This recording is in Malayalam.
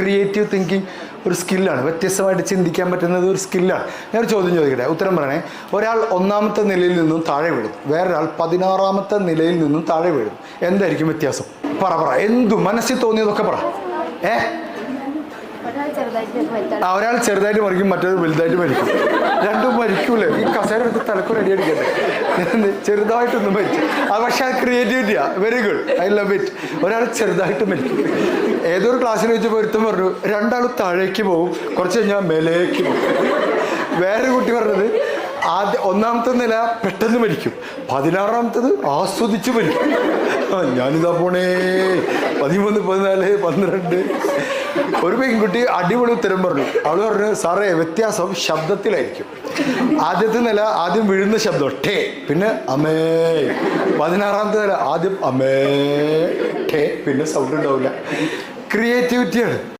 ക്രിയേറ്റീവ് തിങ്കിങ് ഒരു സ്കില്ലാണ്. വ്യത്യസ്തമായിട്ട് ചിന്തിക്കാൻ പറ്റുന്നത് ഒരു സ്കില്ലാണ്. ഞാനൊരു ചോദ്യം ചോദിക്കട്ടെ, ഉത്തരം പറയണേ. ഒരാൾ 1ാമത്തെ നിലയിൽ നിന്നും താഴെ വീഴും, വേറൊരാൾ 16ാമത്തെ നിലയിൽ നിന്നും താഴെ വീഴും. എന്തായിരിക്കും വ്യത്യാസം? പറ, എന്തു മനസ്സിൽ തോന്നിയതൊക്കെ പറ. ഒരാൾ ചെറുതായിട്ട് മരിക്കും, മറ്റേത് വലുതായിട്ട് മരിക്കും. രണ്ടും മരിക്കൂലേ? ഈ കസേര എടുത്ത് തലക്കൊരു അടി അടിക്കട്ടെ. ചെറുതായിട്ടൊന്നും മരിച്ചു. അത് പക്ഷെ അത് ക്രിയേറ്റിവിറ്റിയാ. Very good, I love it. ഒരാൾ ചെറുതായിട്ട് മരിക്കും. ഏതൊരു ക്ലാസ്സിൽ വെച്ചപ്പോൾ ഒരുത്തം പറഞ്ഞു, രണ്ടാളും താഴേക്ക് പോകും, കുറച്ച് കഴിഞ്ഞാൽ മേലേക്ക് പോകും. വേറൊരു കുട്ടി പറഞ്ഞത്, 1ാമത്തെ നില പെട്ടെന്ന് മരിക്കും, 16ാമത്തത് ആസ്വദിച്ച് മരിക്കും. ഞാനിതാ പോണേ 13, 14, 12. ഒരു പെൺകുട്ടി അടിപൊളി ഉത്തരം പറഞ്ഞു. അവള് പറഞ്ഞു, സാറേ വ്യത്യാസം ശബ്ദത്തിലായിരിക്കും. ആദ്യത്തെ നില ആദ്യം വീഴുന്ന ശബ്ദം ടേ, പിന്നെ അമേ. 16ാമത്തെ നില ആദ്യം അമേ ടേ, പിന്നെ സൗണ്ട് ഉണ്ടാവില്ല. ക്രിയേറ്റിവിറ്റിയാണ്.